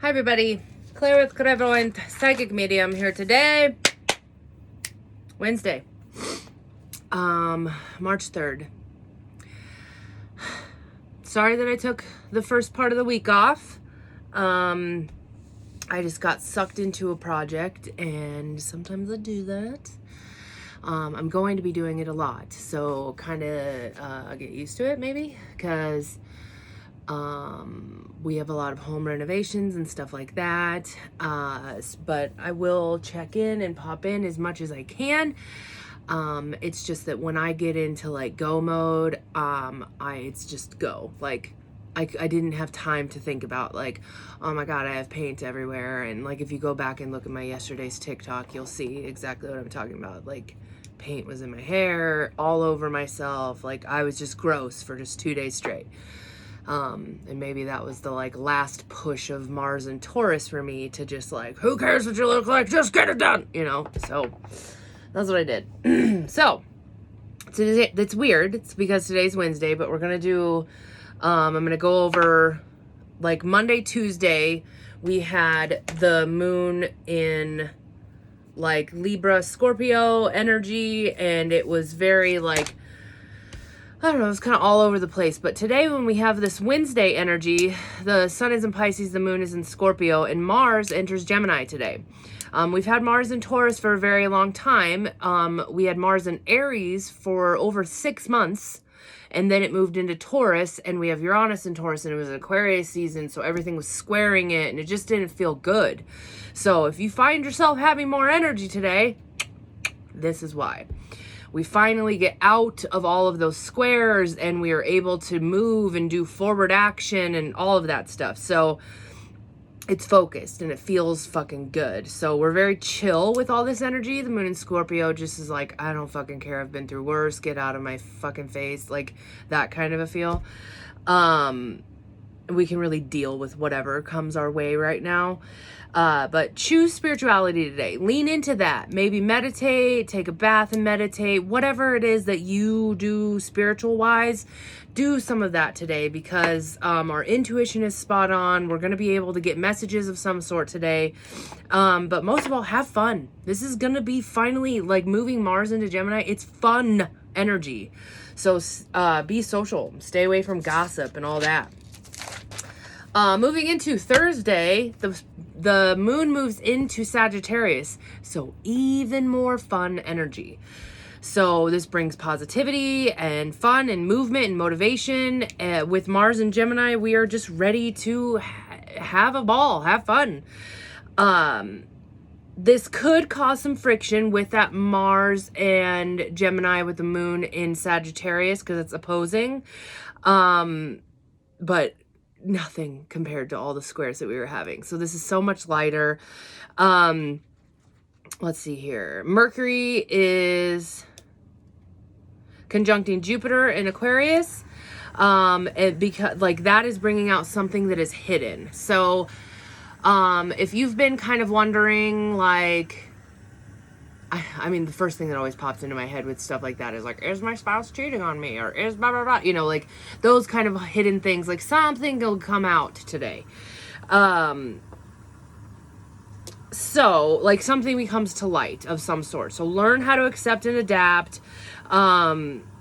Hi everybody, Claire with Clairvoyant Psychic Medium here today, Wednesday, March 3rd. Sorry that I took the first part of the week off. I just got sucked into a project and sometimes I do that. I'm going to be doing it a lot, so kind of get used to it maybe, because we have a lot of home renovations and stuff like that, but I will check in and pop in as much as I can. It's just that when I get into like go mode, it's just go. Like I didn't have time to think about like, oh my God, I have paint everywhere. And like, if you go back and look at my yesterday's TikTok, you'll see exactly what I'm talking about. Like paint was in my hair, all over myself. Like I was just gross for just 2 days straight. And maybe that was the like last push of Mars and Taurus for me to just like, who cares what you look like? Just get it done, you know? So that's what I did. So today, that's weird. It's because today's Wednesday, but we're going to do, I'm going to go over like Monday, Tuesday, we had the moon in like Libra, Scorpio energy, and it was very like, I don't know, it's kind of all over the place. But today when we have this Wednesday energy, the sun is in Pisces, the moon is in Scorpio, and Mars enters Gemini today. We've had Mars in Taurus for a very long time. We had Mars in Aries for over 6 months, and then it moved into Taurus, and we have Uranus in Taurus, and it was Aquarius season, so everything was squaring it, and it just didn't feel good. So if you find yourself having more energy today, this is why. We finally get out of all of those squares and we are able to move and do forward action and all of that stuff. So it's focused and it feels fucking good. So we're very chill with all this energy. The moon in Scorpio just is like, I don't fucking care. I've been through worse. Get out of my fucking face. Like that kind of a feel. We can really deal with whatever comes our way right now. But choose spirituality today. Lean into that. Maybe meditate, take a bath and meditate. Whatever it is that you do spiritual wise, do some of that today because our intuition is spot on. We're going to be able to get messages of some sort today. But most of all, have fun. This is going to be finally like moving Mars into Gemini. It's fun energy. So be social. Stay away from gossip and all that. Moving into Thursday, the moon moves into Sagittarius, so even more fun energy. So this brings positivity and fun and movement and motivation. With Mars and Gemini, we are just ready to have a ball, have fun. This could cause some friction with that Mars and Gemini with the moon in Sagittarius because it's opposing. But nothing compared to all the squares that we were having. So this is so much lighter. Let's see here. Mercury is conjuncting Jupiter in Aquarius. Because like that is bringing out something that is hidden. So if you've been kind of wondering like, I mean, the first thing that always pops into my head with stuff like that is like, is my spouse cheating on me? Or is blah, blah, blah. You know, like those kind of hidden things, like something will come out today. So like something becomes to light of some sort. So learn how to accept and adapt.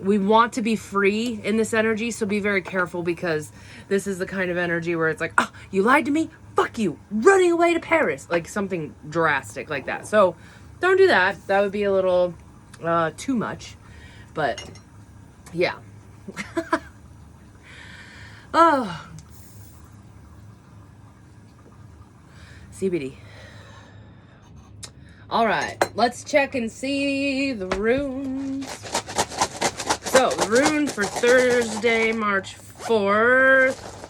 We want to be free in this energy. So be very careful because this is the kind of energy where it's like, oh, you lied to me? Fuck you. Running away to Paris. Like something drastic like that. So don't do that. That would be a little too much. But yeah. Oh. CBD. All right. Let's check and see the runes. So the rune for Thursday, March 4th.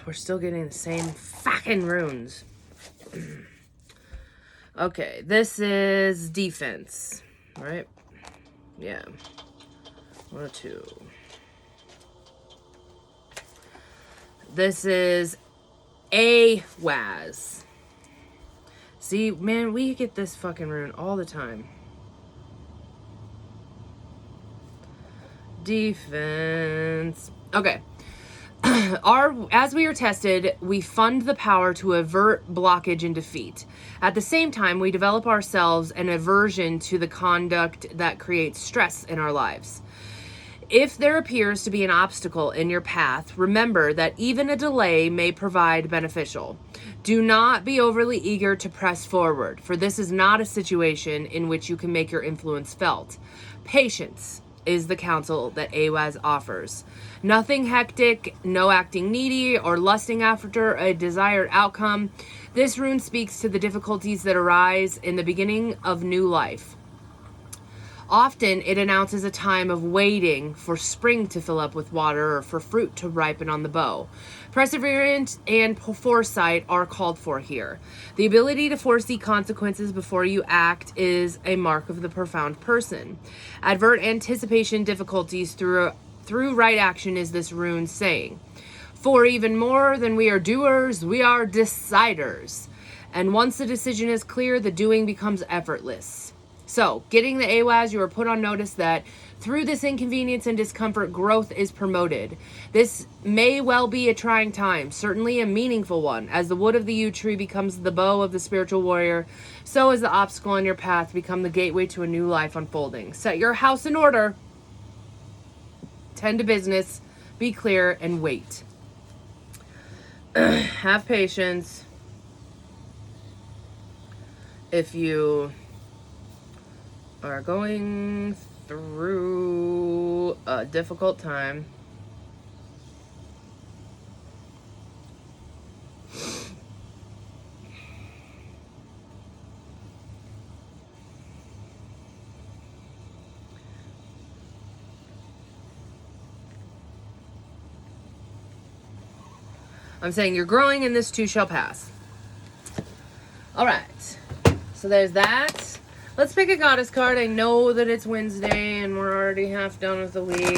We're still getting the same fucking runes. Okay, this is defense, right? Yeah. 1 or 2. This is Ahwaz. See, man, we get this fucking rune all the time. Defense. Okay. As we are tested, we fund the power to avert blockage and defeat. At the same time, we develop ourselves an aversion to the conduct that creates stress in our lives. If there appears to be an obstacle in your path, remember that even a delay may provide beneficial. Do not be overly eager to press forward, for this is not a situation in which you can make your influence felt. Patience is the counsel that Ehwaz offers. Nothing hectic, no acting needy, or lusting after a desired outcome. This rune speaks to the difficulties that arise in the beginning of new life. Often it announces a time of waiting for spring to fill up with water or for fruit to ripen on the bough. Perseverance and foresight are called for here. The ability to foresee consequences before you act is a mark of the profound person. Advert anticipation difficulties through right action is this rune saying. For even more than we are doers, we are deciders. And once the decision is clear, the doing becomes effortless. So, getting the Ehwaz, you are put on notice that through this inconvenience and discomfort, growth is promoted. This may well be a trying time, certainly a meaningful one. As the wood of the yew tree becomes the bow of the spiritual warrior, so as the obstacle on your path become the gateway to a new life unfolding. Set your house in order, tend to business, be clear, and wait. Have patience. If you are going through a difficult time, I'm saying you're growing and this too shall pass. All right, so there's that. Let's pick a goddess card. I know that it's Wednesday and we're already half done with the week.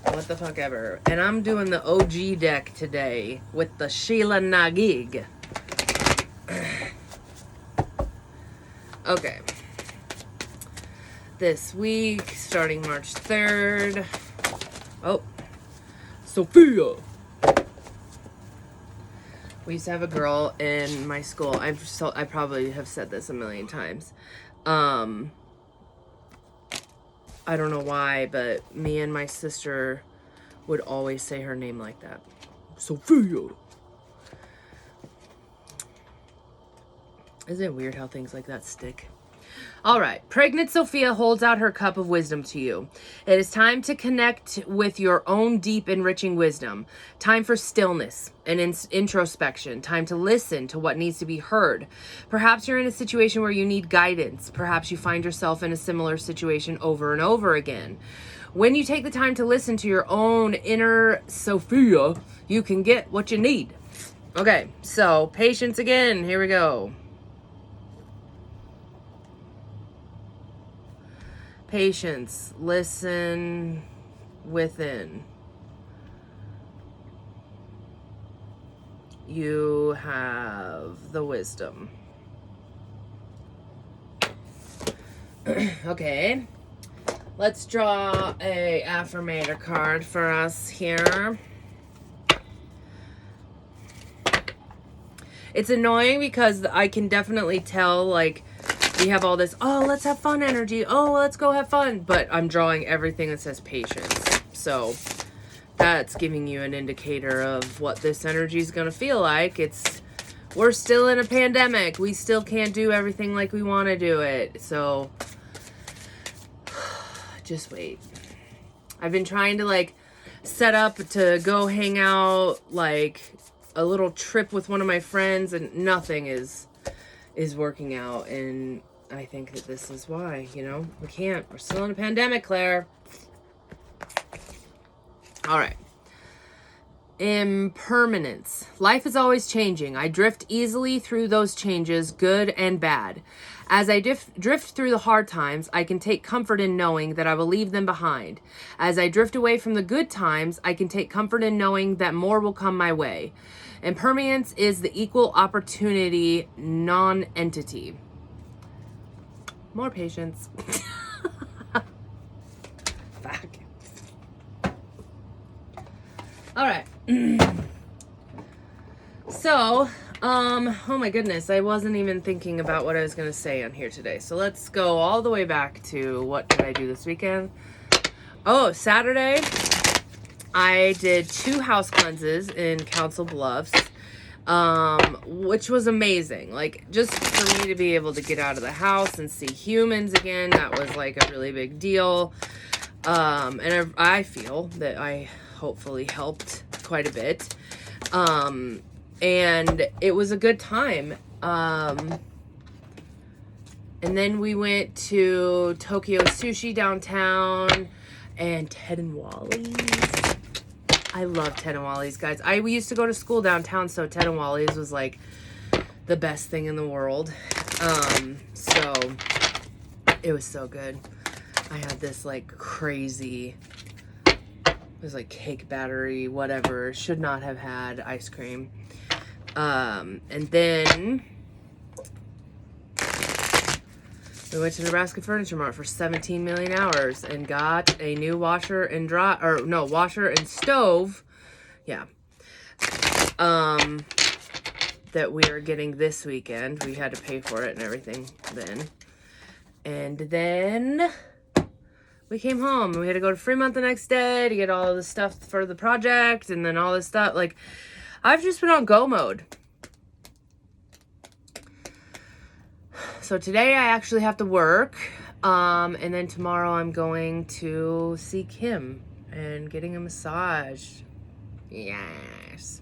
What the fuck ever. And I'm doing the OG deck today with the Sheila Nagig. Okay. This week, starting March 3rd. Oh. Sophia. We used to have a girl in my school. I probably have said this a million times. I don't know why, but me and my sister would always say her name like that. Sophia. Isn't it weird how things like that stick? All right. Pregnant Sophia holds out her cup of wisdom to you. It is time to connect with your own deep, enriching wisdom. Time for stillness and introspection. Time to listen to what needs to be heard. Perhaps you're in a situation where you need guidance. Perhaps you find yourself in a similar situation over and over again. When you take the time to listen to your own inner Sophia, you can get what you need. Okay, so patience again. Here we go. Patience, listen within. You have the wisdom. Okay, let's draw a affirmator card for us here. It's annoying because I can definitely tell, like, we have all this, oh, let's have fun energy. Oh, let's go have fun. But I'm drawing everything that says patience. So that's giving you an indicator of what this energy is going to feel like. We're still in a pandemic. We still can't do everything like we want to do it. So just wait. I've been trying to, like, set up to go hang out, like, a little trip with one of my friends, and nothing is working out. And I think that this is why, you know, we can't. We're still in a pandemic, Claire. All right. Impermanence. Life is always changing. I drift easily through those changes, good and bad. As I drift through the hard times, I can take comfort in knowing that I will leave them behind. As I drift away from the good times, I can take comfort in knowing that more will come my way. Impermanence is the equal opportunity non-entity. More patience. Fuck. All right. So, oh my goodness, I wasn't even thinking about what I was going to say on here today. So let's go all the way back to what did I do this weekend? Oh, Saturday, I did 2 house cleanses in Council Bluffs, which was amazing. Like, just for me to be able to get out of the house and see humans again, that was like a really big deal. And I feel that I hopefully helped quite a bit. And it was a good time. And then we went to Tokyo Sushi downtown and Ted and Wally's. I love Ted and Wally's, guys. We used to go to school downtown, so Ted and Wally's was like the best thing in the world. So it was so good. I had this like crazy, it was like cake battery, whatever, should not have had ice cream. And then we went to Nebraska Furniture Mart for 17 million hours and got a new washer and washer and stove. Yeah. That we are getting this weekend. We had to pay for it and everything then. And then we came home and we had to go to Fremont the next day to get all the stuff for the project and then all this stuff. Like, I've just been on go mode. So today I actually have to work. And then tomorrow I'm going to see Kim and getting a massage. Yes.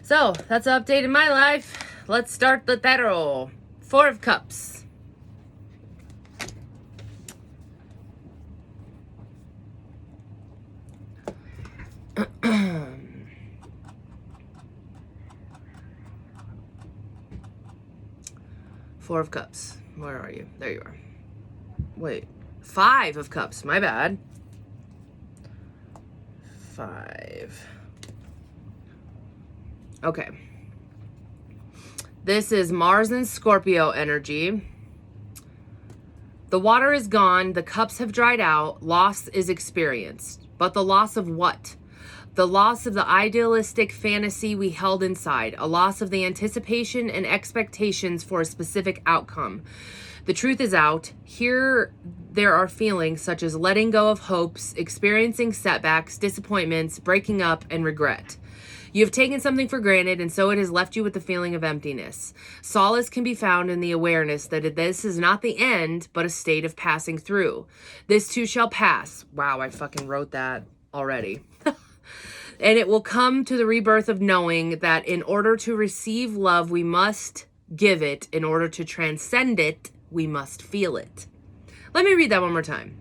So that's an update in my life. Let's start the tarot. 4 of Cups. Four of Cups. Where are you? There you are. Wait. 5 of Cups. My bad. 5. Okay. This is Mars and Scorpio energy. The water is gone. The cups have dried out. Loss is experienced. But the loss of what? The loss of the idealistic fantasy we held inside, a loss of the anticipation and expectations for a specific outcome. The truth is out. Here, there are feelings such as letting go of hopes, experiencing setbacks, disappointments, breaking up, and regret. You have taken something for granted, and so it has left you with the feeling of emptiness. Solace can be found in the awareness that this is not the end, but a state of passing through. This too shall pass. Wow, I fucking wrote that already. And it will come to the rebirth of knowing that in order to receive love, we must give it. In order to transcend it, we must feel it. Let me read that one more time.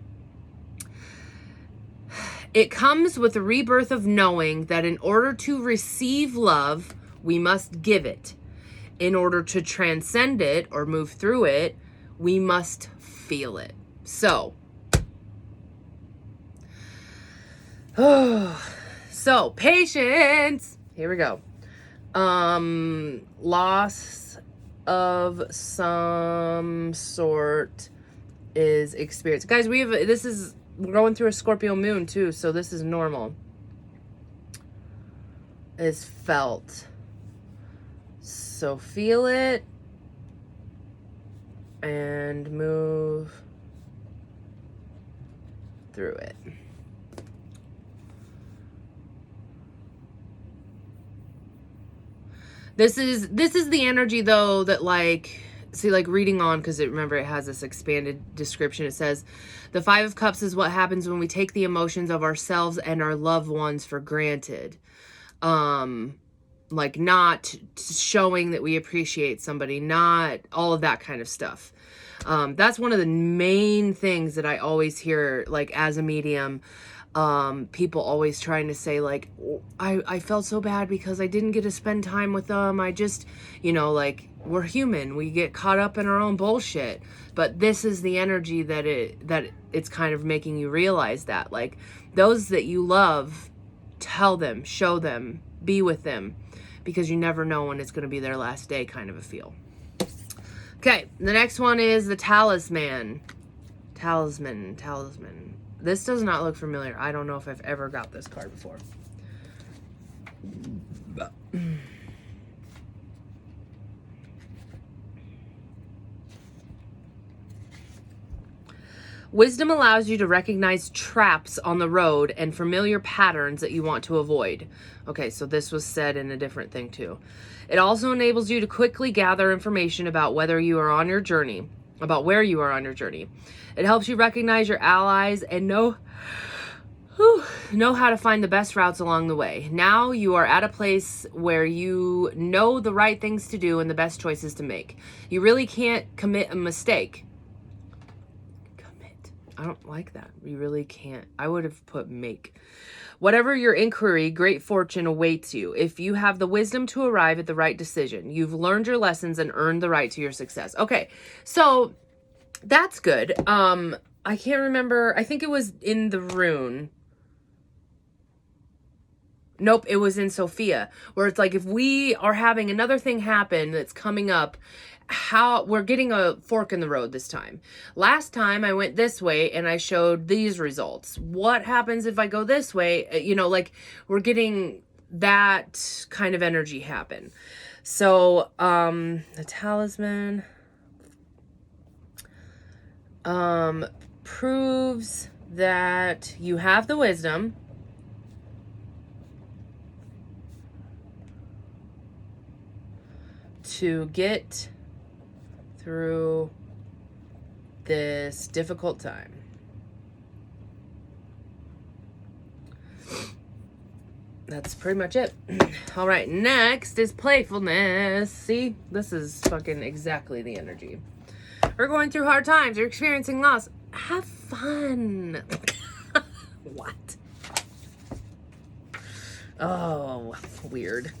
It comes with the rebirth of knowing that in order to receive love, we must give it. In order to transcend it or move through it, we must feel it. So, so patience. Here we go. Loss of some sort is experienced. Guys, we're going through a Scorpio moon too, so this is normal. Is felt. So feel it and move through it. This is the energy though that like, see, like reading on, because remember it has this expanded description. It says the 5 of Cups is what happens when we take the emotions of ourselves and our loved ones for granted. Like not showing that we appreciate somebody, not all of that kind of stuff. That's one of the main things that I always hear, like as a medium, people always trying to say like, I felt so bad because I didn't get to spend time with them. I just, like we're human. We get caught up in our own bullshit. But this is the energy that it's kind of making you realize that like those that you love, tell them, show them, be with them, because you never know when it's going to be their last day kind of a feel. Okay. The next one is the Talisman. Talisman. This does not look familiar. I don't know if I've ever got this card before. Wisdom allows you to recognize traps on the road and familiar patterns that you want to avoid. Okay, so this was said in a different thing too. It also enables you to quickly gather information about whether you are on your journey, about where you are on your journey. It helps you recognize your allies and know how to find the best routes along the way. Now you are at a place where you know the right things to do and the best choices to make. You really can't commit a mistake. I don't like that. You really can't. I would have put make. Whatever your inquiry, great fortune awaits you. If you have the wisdom to arrive at the right decision, you've learned your lessons and earned the right to your success. Okay, so that's good. I can't remember. I think it was in the rune. Nope, it was in Sophia, where it's like if we are having another thing happen that's coming up, how we're getting a fork in the road this time. Last time I went this way and I showed these results. What happens if I go this way? Like we're getting that kind of energy happen. So, the talisman proves that you have the wisdom to get through this difficult time. That's pretty much it. All right, next is playfulness. See, this is fucking exactly the energy. We're going through hard times. You're experiencing loss. Have fun. What? Oh, weird.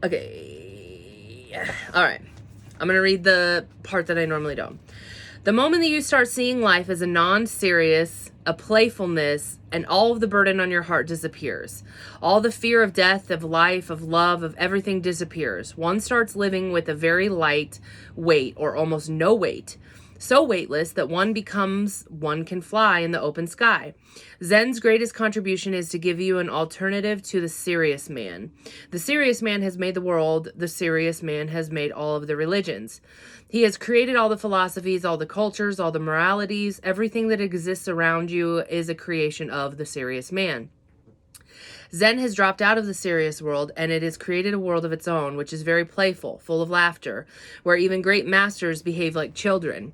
Okay. All right. I'm going to read the part that I normally don't. The moment that you start seeing life as a non-serious, a playfulness, and all of the burden on your heart disappears. All the fear of death, of life, of love, of everything disappears. One starts living with a very light weight or almost no weight. So weightless that one can fly in the open sky. Zen's greatest contribution is to give you an alternative to the serious man. The serious man has made the world. The serious man has made all of the religions. He has created all the philosophies, all the cultures, all the moralities. Everything that exists around you is a creation of the serious man. Zen has dropped out of the serious world, and it has created a world of its own, which is very playful, full of laughter, where even great masters behave like children.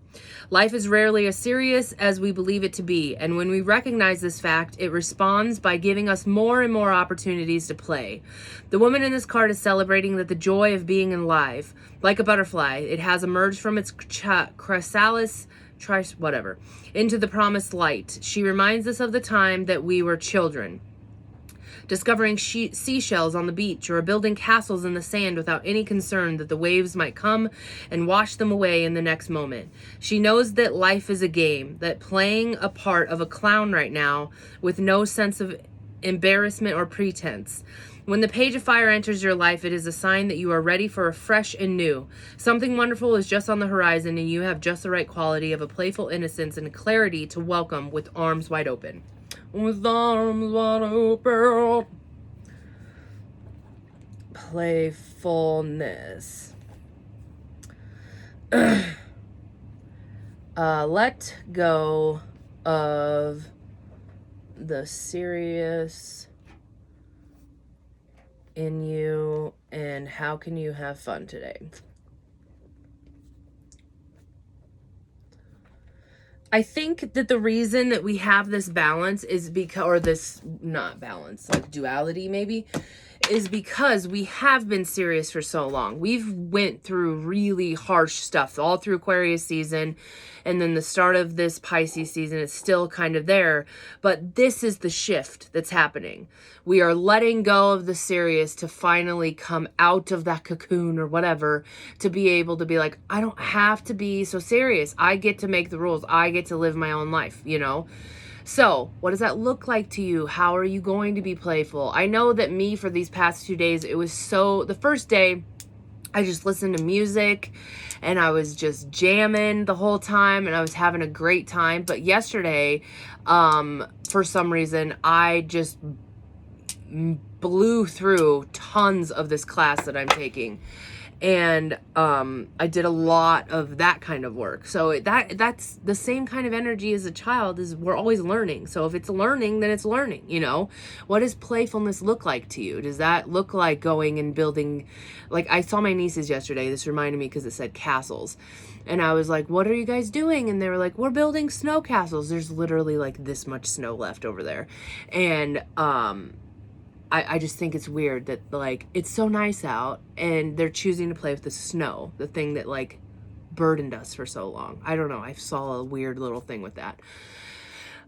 Life is rarely as serious as we believe it to be, and when we recognize this fact, it responds by giving us more and more opportunities to play. The woman in this card is celebrating that the joy of being alive, like a butterfly, it has emerged from its chrysalis, into the promised light. She reminds us of the time that we were children, discovering seashells on the beach or building castles in the sand without any concern that the waves might come and wash them away in the next moment. She knows that life is a game, that playing a part of a clown right now with no sense of embarrassment or pretense. When the page of fire enters your life, it is a sign that you are ready for a fresh and new. Something wonderful is just on the horizon, and you have just the right quality of a playful innocence and clarity to welcome with arms wide open. With arms wide open. Playfulness. Let go of the serious in you, and how can you have fun today? I think that the reason that we have this balance is because, or this not balance, like duality maybe, is because we have been serious for so long. We've went through really harsh stuff all through Aquarius season, and then the start of this Pisces season is still kind of there, but this is the shift that's happening. We are letting go of the serious to finally come out of that cocoon or whatever, to be able to be like, I don't have to be so serious. I get to make the rules. I get to live my own life, you know? So, what does that look like to you? How are you going to be playful? I know that me, for these past 2 days, it was so, the first day, I just listened to music and I was just jamming the whole time and I was having a great time. But yesterday, for some reason, I just blew through tons of this class that I'm taking. And I did a lot of that kind of work. So that's the same kind of energy as a child. Is we're always learning. So if it's learning, then it's learning. You know, what does playfulness look like to you? Does that look like going and building? Like, I saw my nieces yesterday. This reminded me because it said castles. And I was like, what are you guys doing? And they were like, we're building snow castles. There's literally like this much snow left over there. And I just think it's weird that, like, it's so nice out and they're choosing to play with the snow, the thing that, like, burdened us for so long. I don't know. I saw a weird little thing with that.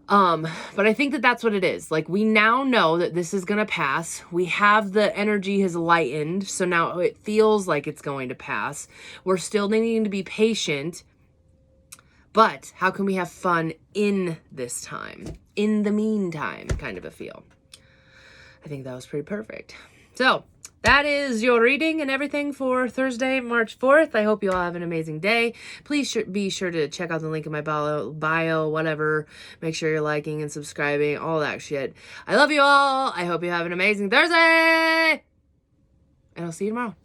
But I think that that's what it is. Like, we now know that this is going to pass. We have the energy has lightened. So now it feels like it's going to pass. We're still needing to be patient. But how can we have fun in this time? In the meantime, kind of a feel. I think that was pretty perfect. So that is your reading and everything for Thursday, March 4th. I hope you all have an amazing day. Please be sure to check out the link in my bio, whatever. Make sure you're liking and subscribing, all that shit. I love you all. I hope you have an amazing Thursday. And I'll see you tomorrow.